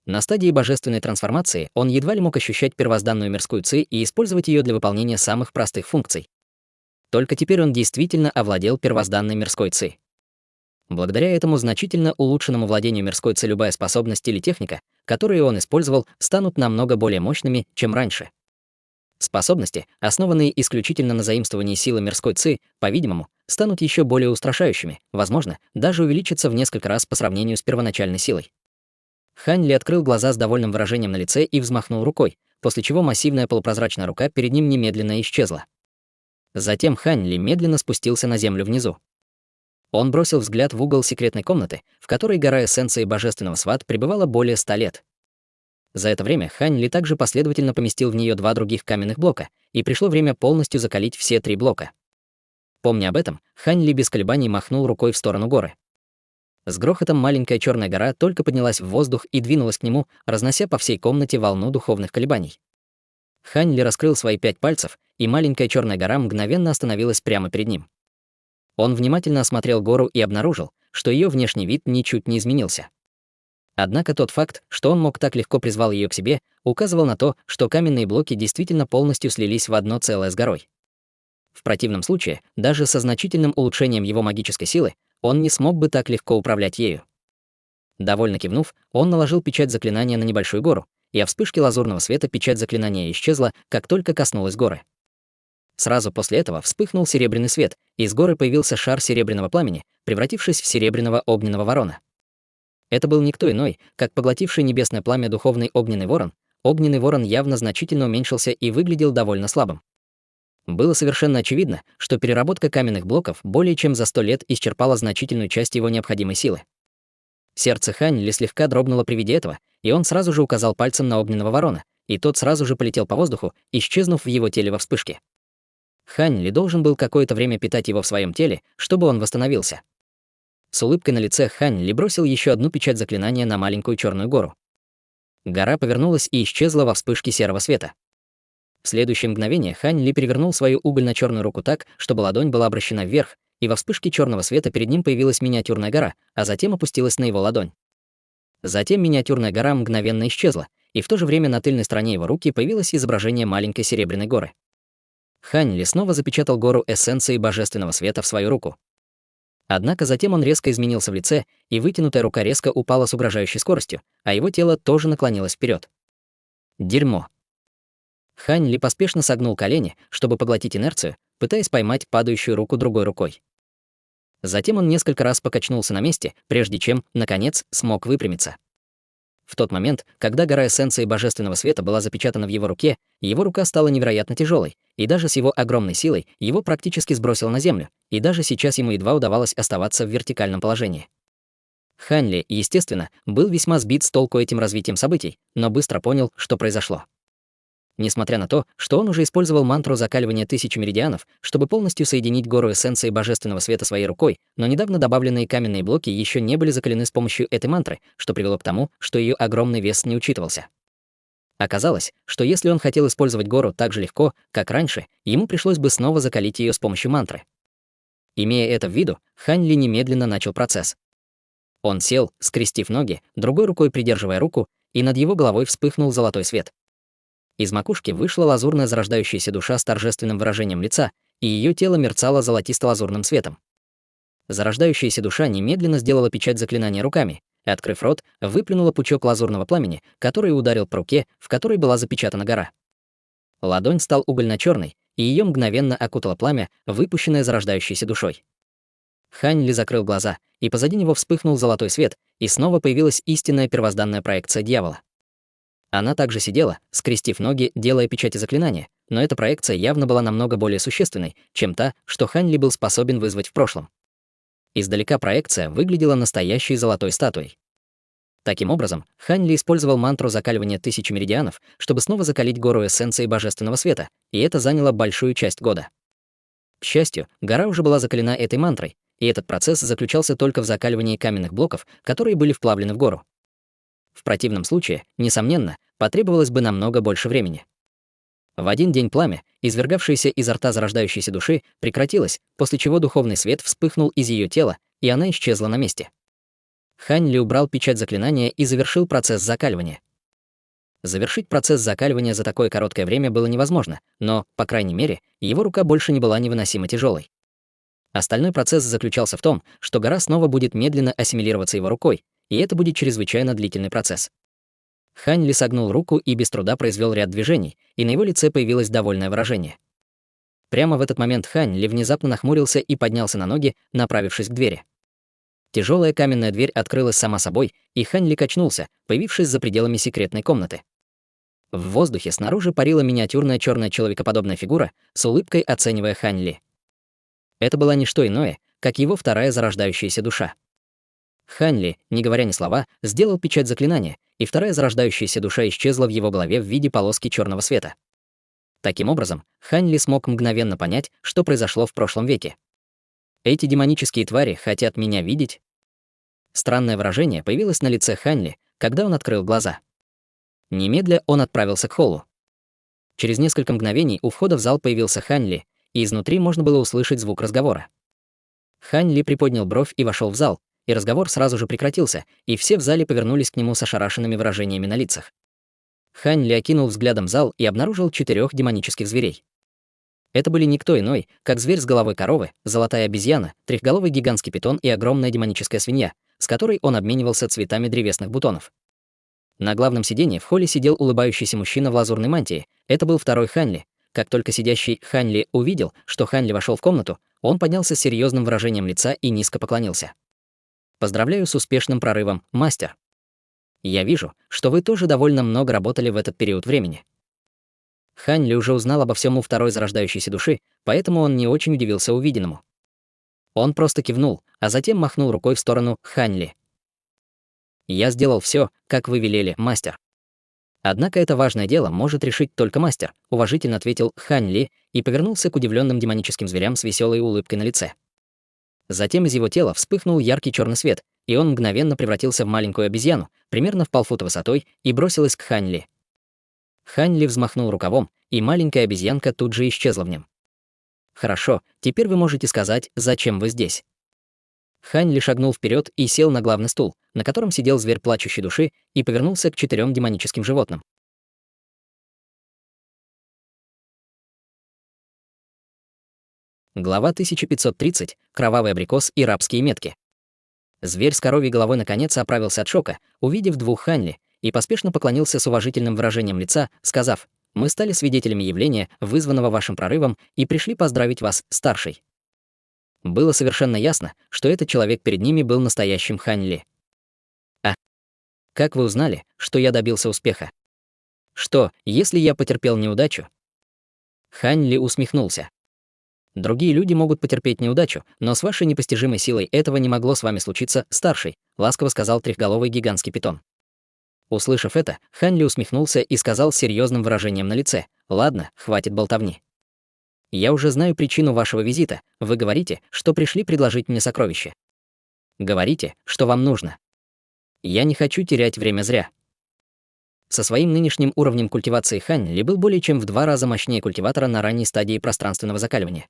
На стадии божественной трансформации он едва ли мог ощущать первозданную мирскую ци и использовать ее для выполнения самых простых функций. Только теперь он действительно овладел первозданной мирской ци. Благодаря этому значительно улучшенному владению мирской ци любая способность или техника, которые он использовал, станут намного более мощными, чем раньше. Способности, основанные исключительно на заимствовании силы мирской ци, по-видимому, станут еще более устрашающими, возможно, даже увеличатся в несколько раз по сравнению с первоначальной силой. Хань Ли открыл глаза с довольным выражением на лице и взмахнул рукой, после чего массивная полупрозрачная рука перед ним немедленно исчезла. Затем Хань Ли медленно спустился на землю внизу. Он бросил взгляд в угол секретной комнаты, в которой гора эссенции божественного сват пребывала более 100 лет. За это время Хань Ли также последовательно поместил в нее 2 других каменных блока, и пришло время полностью закалить все 3 блока. Помня об этом, Хань Ли без колебаний махнул рукой в сторону горы. С грохотом маленькая черная гора только поднялась в воздух и двинулась к нему, разнося по всей комнате волну духовных колебаний. Хань Ли раскрыл свои 5 пальцев, и маленькая черная гора мгновенно остановилась прямо перед ним. Он внимательно осмотрел гору и обнаружил, что ее внешний вид ничуть не изменился. Однако тот факт, что он мог так легко призвал ее к себе, указывал на то, что каменные блоки действительно полностью слились в одно целое с горой. В противном случае, даже со значительным улучшением его магической силы, он не смог бы так легко управлять ею. Довольно кивнув, он наложил печать заклинания на небольшую гору, и о вспышке лазурного света печать заклинания исчезла, как только коснулась горы. Сразу после этого вспыхнул серебряный свет, и из горы появился шар серебряного пламени, превратившись в серебряного огненного ворона. Это был никто иной, как поглотивший небесное пламя духовный огненный ворон. Огненный ворон явно значительно уменьшился и выглядел довольно слабым. Было совершенно очевидно, что переработка каменных блоков более чем за 100 лет исчерпала значительную часть его необходимой силы. Сердце Хань Ли слегка дрогнуло при виде этого, и он сразу же указал пальцем на огненного ворона, и тот сразу же полетел по воздуху, исчезнув в его теле во вспышке. Хань Ли должен был какое-то время питать его в своем теле, чтобы он восстановился. С улыбкой на лице Хань Ли бросил еще одну печать заклинания на маленькую черную гору. Гора повернулась и исчезла во вспышке серого света. В следующее мгновение Хань Ли перевернул свою угольно-черную руку так, чтобы ладонь была обращена вверх, и во вспышке черного света перед ним появилась миниатюрная гора, а затем опустилась на его ладонь. Затем миниатюрная гора мгновенно исчезла, и в то же время на тыльной стороне его руки появилось изображение маленькой серебряной горы. Хань Ли снова запечатал гору эссенции божественного света в свою руку. Однако затем он резко изменился в лице, и вытянутая рука резко упала с угрожающей скоростью, а его тело тоже наклонилось вперед. Дерьмо. Хань Ли поспешно согнул колени, чтобы поглотить инерцию, пытаясь поймать падающую руку другой рукой. Затем он несколько раз покачнулся на месте, прежде чем, наконец, смог выпрямиться. В тот момент, когда гора эссенции божественного света была запечатана в его руке, его рука стала невероятно тяжелой, и даже с его огромной силой его практически сбросило на землю, и даже сейчас ему едва удавалось оставаться в вертикальном положении. Хань Ли, естественно, был весьма сбит с толку этим развитием событий, но быстро понял, что произошло. Несмотря на то, что он уже использовал мантру закаливания 1000 меридианов, чтобы полностью соединить гору эссенции божественного света своей рукой, но недавно добавленные каменные блоки еще не были закалены с помощью этой мантры, что привело к тому, что ее огромный вес не учитывался. Оказалось, что если он хотел использовать гору так же легко, как раньше, ему пришлось бы снова закалить ее с помощью мантры. Имея это в виду, Хань Ли немедленно начал процесс. Он сел, скрестив ноги, другой рукой придерживая руку, и над его головой вспыхнул золотой свет. Из макушки вышла лазурная зарождающаяся душа с торжественным выражением лица, и ее тело мерцало золотисто-лазурным светом. Зарождающаяся душа немедленно сделала печать заклинания руками, и, открыв рот, выплюнула пучок лазурного пламени, который ударил по руке, в которой была запечатана гора. Ладонь стала угольно-черной, и ее мгновенно окутало пламя, выпущенное зарождающейся душой. Хань Ли закрыл глаза, и позади него вспыхнул золотой свет, и снова появилась истинная первозданная проекция дьявола. Она также сидела, скрестив ноги, делая печати заклинания, но эта проекция явно была намного более существенной, чем та, что Хань Ли был способен вызвать в прошлом. Издалека проекция выглядела настоящей золотой статуей. Таким образом, Хань Ли использовал мантру закаливания 1000 меридианов, чтобы снова закалить гору эссенции божественного света, и это заняло большую часть года. К счастью, гора уже была закалена этой мантрой, и этот процесс заключался только в закаливании каменных блоков, которые были вплавлены в гору. В противном случае, несомненно, потребовалось бы намного больше времени. В один день пламя, извергавшееся изо рта зарождающейся души, прекратилось, после чего духовный свет вспыхнул из ее тела, и она исчезла на месте. Хань Ли убрал печать заклинания и завершил процесс закаливания. Завершить процесс закаливания за такое короткое время было невозможно, но, по крайней мере, его рука больше не была невыносимо тяжелой. Остальной процесс заключался в том, что гора снова будет медленно ассимилироваться его рукой, и это будет чрезвычайно длительный процесс. Хань Ли согнул руку и без труда произвел ряд движений, и на его лице появилось довольное выражение. Прямо в этот момент Хань Ли внезапно нахмурился и поднялся на ноги, направившись к двери. Тяжелая каменная дверь открылась сама собой, и Хань Ли качнулся, появившись за пределами секретной комнаты. В воздухе снаружи парила миниатюрная черная человекоподобная фигура, с улыбкой оценивая Хань Ли. Это была не что иное, как его вторая зарождающаяся душа. Хань Ли, не говоря ни слова, сделал печать заклинания, и вторая зарождающаяся душа исчезла в его голове в виде полоски черного света. Таким образом, Хань Ли смог мгновенно понять, что произошло в прошлом веке. Эти демонические твари хотят меня видеть? Странное выражение появилось на лице Хань Ли, когда он открыл глаза. Немедля он отправился к холлу. Через несколько мгновений у входа в зал появился Хань Ли, и изнутри можно было услышать звук разговора. Хань Ли приподнял бровь и вошел в зал, и разговор сразу же прекратился, и все в зале повернулись к нему с ошарашенными выражениями на лицах. Хань Ли окинул взглядом зал и обнаружил 4 демонических зверей. Это были никто иной, как зверь с головой коровы, золотая обезьяна, трехголовый гигантский питон и огромная демоническая свинья, с которой он обменивался цветами древесных бутонов. На главном сиденье в холле сидел улыбающийся мужчина в лазурной мантии. Это был второй Хань Ли. Как только сидящий Хань Ли увидел, что Хань Ли вошел в комнату, он поднялся с серьезным выражением лица и низко поклонился. «Поздравляю с успешным прорывом, мастер. Я вижу, что вы тоже довольно много работали в этот период времени». Хань Ли уже узнал обо всем у второй зарождающейся души, поэтому он не очень удивился увиденному. Он просто кивнул, а затем махнул рукой в сторону Хань Ли. «Я сделал все, как вы велели, мастер». Однако это важное дело может решить только мастер, уважительно ответил Хань Ли и повернулся к удивленным демоническим зверям с веселой улыбкой на лице. Затем из его тела вспыхнул яркий черный свет, и он мгновенно превратился в маленькую обезьяну, примерно в полфута высотой, и бросилась к Хань Ли. Хань Ли взмахнул рукавом, и маленькая обезьянка тут же исчезла в нем. «Хорошо, теперь вы можете сказать, зачем вы здесь». Хань Ли шагнул вперед и сел на главный стул, на котором сидел зверь плачущей души, и повернулся к 4 демоническим животным. Глава 1530. Кровавый абрикос и рабские метки. Зверь с коровьей головой наконец оправился от шока, увидев 2 Хань Ли, и поспешно поклонился с уважительным выражением лица, сказав: «Мы стали свидетелями явления, вызванного вашим прорывом, и пришли поздравить вас, старший». Было совершенно ясно, что этот человек перед ними был настоящим Хань Ли. «А как вы узнали, что я добился успеха? Что, если я потерпел неудачу?» Хань Ли усмехнулся. «Другие люди могут потерпеть неудачу, но с вашей непостижимой силой этого не могло с вами случиться, старший», ласково сказал трехголовый гигантский питон. Услышав это, Хань Ли усмехнулся и сказал с серьезным выражением на лице: «Ладно, хватит болтовни. Я уже знаю причину вашего визита. Вы говорите, что пришли предложить мне сокровище. Говорите, что вам нужно. Я не хочу терять время зря». Со своим нынешним уровнем культивации Хань Ли был более чем в 2 раза мощнее культиватора на ранней стадии пространственного закаливания.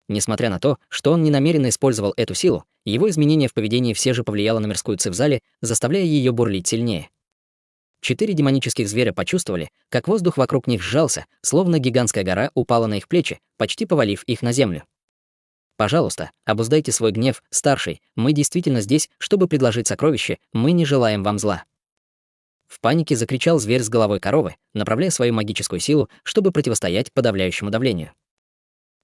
Несмотря на то, что он ненамеренно использовал эту силу, его изменение в поведении все же повлияло на мирскую ци в зале, заставляя ее бурлить сильнее. 4 демонических зверя почувствовали, как воздух вокруг них сжался, словно гигантская гора упала на их плечи, почти повалив их на землю. «Пожалуйста, обуздайте свой гнев, старший, мы действительно здесь, чтобы предложить сокровище, мы не желаем вам зла». В панике закричал зверь с головой коровы, направляя свою магическую силу, чтобы противостоять подавляющему давлению.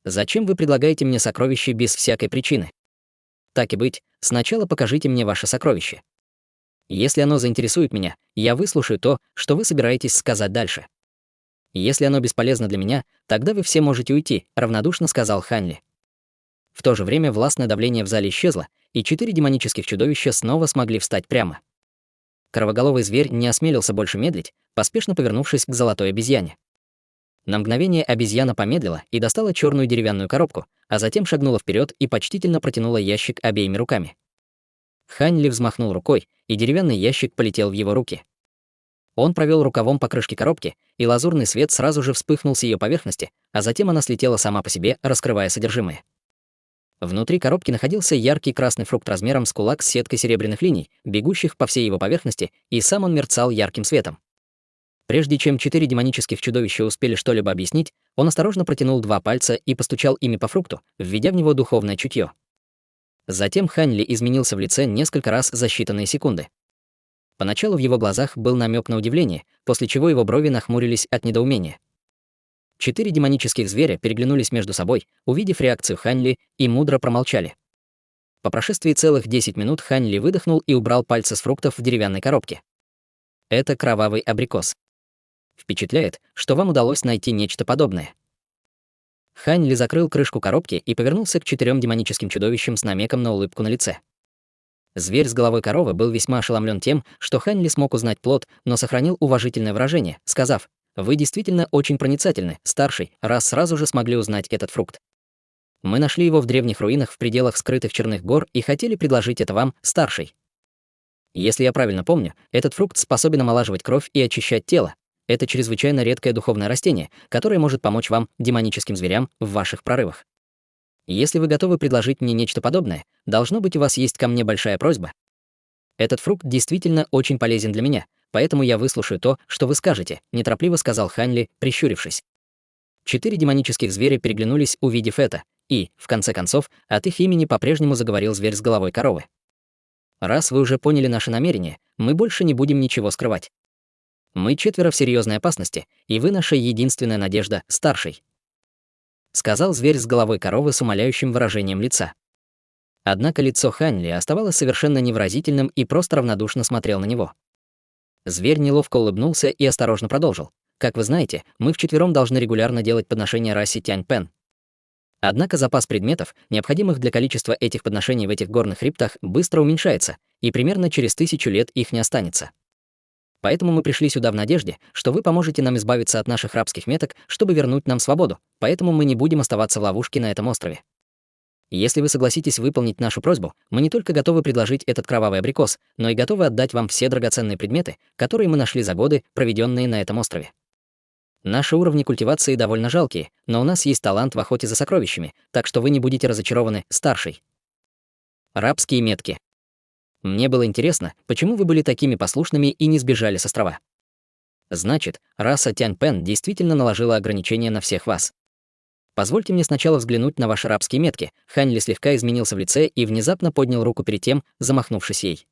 «Зачем вы предлагаете мне сокровище без всякой причины? Так и быть, сначала покажите мне ваше сокровище. Если оно заинтересует меня, я выслушаю то, что вы собираетесь сказать дальше. Если оно бесполезно для меня, тогда вы все можете уйти», равнодушно сказал Хань Ли. В то же время властное давление в зале исчезло, и 4 демонических чудовища снова смогли встать прямо. Кровоголовый зверь не осмелился больше медлить, поспешно повернувшись к золотой обезьяне. На мгновение обезьяна помедлила и достала черную деревянную коробку, а затем шагнула вперед и почтительно протянула ящик обеими руками. Хань Ли взмахнул рукой, и деревянный ящик полетел в его руки. Он провел рукавом по крышке коробки, и лазурный свет сразу же вспыхнул с ее поверхности, а затем она слетела сама по себе, раскрывая содержимое. Внутри коробки находился яркий красный фрукт размером с кулак с сеткой серебряных линий, бегущих по всей его поверхности, и сам он мерцал ярким светом. Прежде чем 4 демонических чудовища успели что-либо объяснить, он осторожно протянул 2 пальца и постучал ими по фрукту, введя в него духовное чутье. Затем Хань Ли изменился в лице несколько раз за считанные секунды. Поначалу в его глазах был намек на удивление, после чего его брови нахмурились от недоумения. 4 демонических зверя переглянулись между собой, увидев реакцию Хань Ли, и мудро промолчали. По прошествии целых 10 минут Хань Ли выдохнул и убрал пальцы с фруктов в деревянной коробке. Это кровавый абрикос. Впечатляет, что вам удалось найти нечто подобное. Хань Ли закрыл крышку коробки и повернулся к 4 демоническим чудовищам с намеком на улыбку на лице. Зверь с головой коровы был весьма ошеломлен тем, что Хань Ли смог узнать плод, но сохранил уважительное выражение, сказав: «Вы действительно очень проницательны, старший, раз сразу же смогли узнать этот фрукт. Мы нашли его в древних руинах в пределах скрытых черных гор и хотели предложить это вам, старший. Если я правильно помню, этот фрукт способен омолаживать кровь и очищать тело. Это чрезвычайно редкое духовное растение, которое может помочь вам, демоническим зверям, в ваших прорывах. Если вы готовы предложить мне нечто подобное, должно быть, у вас есть ко мне большая просьба. Этот фрукт действительно очень полезен для меня, поэтому я выслушаю то, что вы скажете», неторопливо сказал Хань Ли, прищурившись. 4 демонических зверя переглянулись, увидев это, и, в конце концов, от их имени по-прежнему заговорил зверь с головой коровы. «Раз вы уже поняли наши намерения, мы больше не будем ничего скрывать. Мы 4 в серьезной опасности, и вы наша единственная надежда, старший», сказал зверь с головой коровы с умоляющим выражением лица. Однако лицо Хань Ли оставалось совершенно невыразительным и просто равнодушно смотрел на него. Зверь неловко улыбнулся и осторожно продолжил: «Как вы знаете, мы вчетвером должны регулярно делать подношения расе Тянь-Пен. Однако запас предметов, необходимых для количества этих подношений в этих горных хребтах, быстро уменьшается, и примерно через 1000 лет их не останется. Поэтому мы пришли сюда в надежде, что вы поможете нам избавиться от наших рабских меток, чтобы вернуть нам свободу, поэтому мы не будем оставаться в ловушке на этом острове. Если вы согласитесь выполнить нашу просьбу, мы не только готовы предложить этот кровавый абрикос, но и готовы отдать вам все драгоценные предметы, которые мы нашли за годы, проведенные на этом острове. Наши уровни культивации довольно жалкие, но у нас есть талант в охоте за сокровищами, так что вы не будете разочарованы, старший. Рабские метки. Мне было интересно, почему вы были такими послушными и не сбежали с острова. Значит, раса Тянь-Пен действительно наложила ограничения на всех вас. Позвольте мне сначала взглянуть на ваши рабские метки. Хань Ли слегка изменился в лице и внезапно поднял руку перед тем, замахнувшись ей.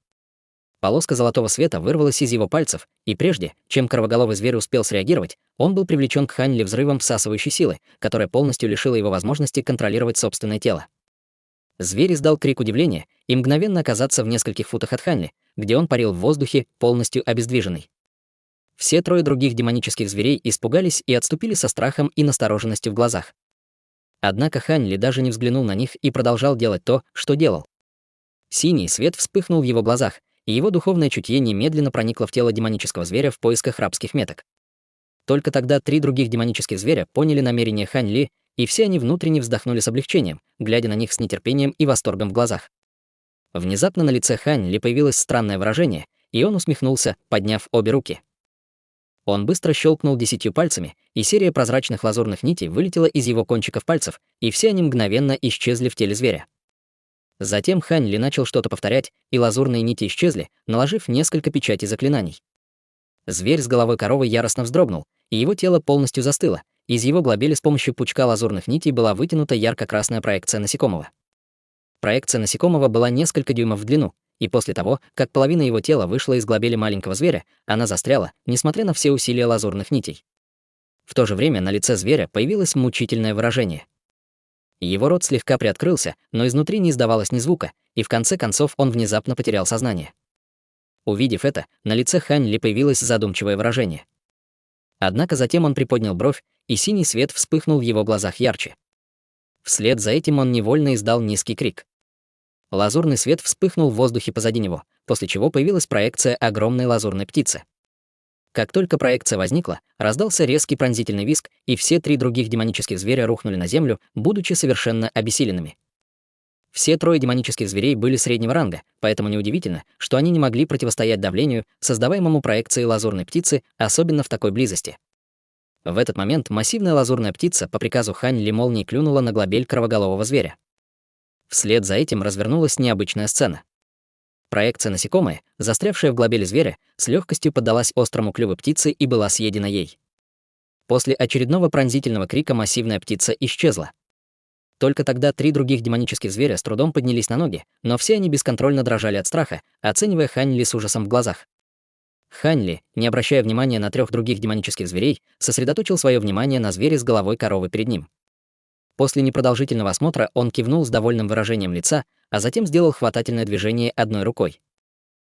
Полоска золотого света вырвалась из его пальцев, и прежде, чем кровоголовый зверь успел среагировать, он был привлечен к Хань Ли взрывом всасывающей силы, которая полностью лишила его возможности контролировать собственное тело. Зверь издал крик удивления и мгновенно оказаться в нескольких футах от Хань Ли, где он парил в воздухе, полностью обездвиженный. Все трое других демонических зверей испугались и отступили со страхом и настороженностью в глазах. Однако Хань Ли даже не взглянул на них и продолжал делать то, что делал. Синий свет вспыхнул в его глазах, и его духовное чутье немедленно проникло в тело демонического зверя в поисках рабских меток. Только тогда три других демонических зверя поняли намерение Хань Ли, и все они внутренне вздохнули с облегчением, глядя на них с нетерпением и восторгом в глазах. Внезапно на лице Хань Ли появилось странное выражение, и он усмехнулся, подняв обе руки. Он быстро щелкнул 10 пальцами, и серия прозрачных лазурных нитей вылетела из его кончиков пальцев, и все они мгновенно исчезли в теле зверя. Затем Хань Ли начал что-то повторять, и лазурные нити исчезли, наложив несколько печатей заклинаний. Зверь с головой коровы яростно вздрогнул, и его тело полностью застыло. Из его глобели с помощью пучка лазурных нитей была вытянута ярко-красная проекция насекомого. Проекция насекомого была несколько дюймов в длину, и после того, как половина его тела вышла из глобели маленького зверя, она застряла, несмотря на все усилия лазурных нитей. В то же время на лице зверя появилось мучительное выражение. Его рот слегка приоткрылся, но изнутри не издавалось ни звука, и в конце концов он внезапно потерял сознание. Увидев это, на лице Хань Ли появилось задумчивое выражение. Однако затем он приподнял бровь, и синий свет вспыхнул в его глазах ярче. Вслед за этим он невольно издал низкий крик. Лазурный свет вспыхнул в воздухе позади него, после чего появилась проекция огромной лазурной птицы. Как только проекция возникла, раздался резкий пронзительный визг, и все три других демонических зверя рухнули на землю, будучи совершенно обессиленными. Все трое демонических зверей были среднего ранга, поэтому неудивительно, что они не могли противостоять давлению, создаваемому проекцией лазурной птицы, особенно в такой близости. В этот момент массивная лазурная птица по приказу Хань Ли молнией клюнула на глобель кровоголового зверя. Вслед за этим развернулась необычная сцена. Проекция насекомая, застрявшая в глобеле зверя, с легкостью поддалась острому клюву птицы и была съедена ей. После очередного пронзительного крика массивная птица исчезла. Только тогда три других демонических зверя с трудом поднялись на ноги, но все они бесконтрольно дрожали от страха, оценивая Хань Ли с ужасом в глазах. Хань Ли, не обращая внимания на трех других демонических зверей, сосредоточил свое внимание на звере с головой коровы перед ним. После непродолжительного осмотра он кивнул с довольным выражением лица, а затем сделал хватательное движение одной рукой.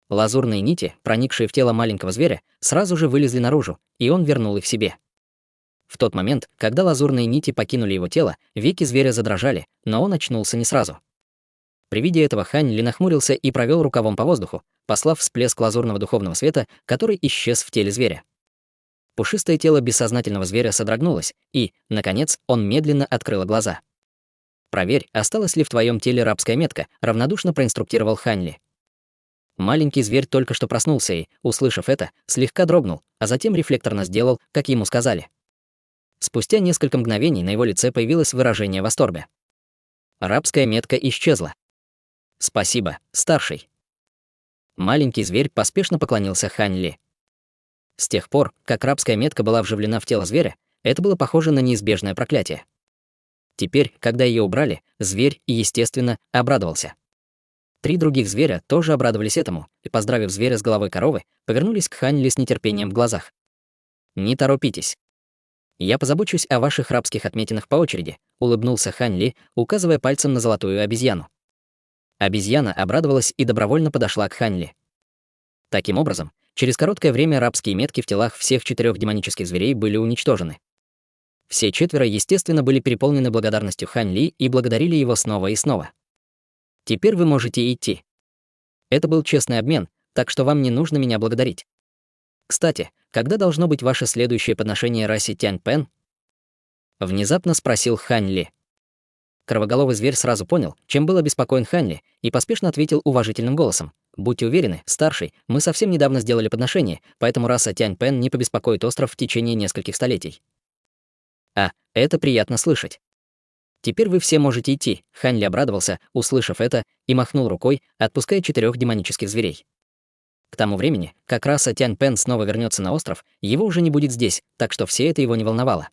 Лазурные нити, проникшие в тело маленького зверя, сразу же вылезли наружу, и он вернул их себе. В тот момент, когда лазурные нити покинули его тело, веки зверя задрожали, но он очнулся не сразу. При виде этого Хань Ли нахмурился и провел рукавом по воздуху, послав всплеск лазурного духовного света, который исчез в теле зверя. Пушистое тело бессознательного зверя содрогнулось, и, наконец, он медленно открыл глаза. «Проверь, осталась ли в твоем теле рабская метка», — равнодушно проинструктировал Хань Ли. Маленький зверь только что проснулся и, услышав это, слегка дрогнул, а затем рефлекторно сделал, как ему сказали. Спустя несколько мгновений на его лице появилось выражение восторга. Рабская метка исчезла. «Спасибо, старший». Маленький зверь поспешно поклонился Хань Ли. С тех пор, как рабская метка была вживлена в тело зверя, это было похоже на неизбежное проклятие. Теперь, когда ее убрали, зверь, естественно, обрадовался. Три других зверя тоже обрадовались этому и, поздравив зверя с головой коровы, повернулись к Хань Ли с нетерпением в глазах. «Не торопитесь. Я позабочусь о ваших рабских отметинах по очереди», — улыбнулся Хань Ли, указывая пальцем на золотую обезьяну. Обезьяна обрадовалась и добровольно подошла к Хань Ли. Таким образом, через короткое время рабские метки в телах всех 4 демонических зверей были уничтожены. Все 4, естественно, были переполнены благодарностью Хань Ли и благодарили его снова и снова. «Теперь вы можете идти. Это был честный обмен, так что вам не нужно меня благодарить». Кстати, когда должно быть ваше следующее подношение расе Тянь-Пен? Внезапно спросил Хань Ли. Кровоголовый зверь сразу понял, чем был обеспокоен Хань Ли, и поспешно ответил уважительным голосом. «Будьте уверены, старший, мы совсем недавно сделали подношение, поэтому раса Тянь-Пен не побеспокоит остров в течение нескольких столетий». «А, это приятно слышать. Теперь вы все можете идти», — Хань Ли обрадовался, услышав это, и махнул рукой, отпуская 4 демонических зверей. К тому времени, как раса Тянь-Пен снова вернется на остров, его уже не будет здесь, так что все это его не волновало.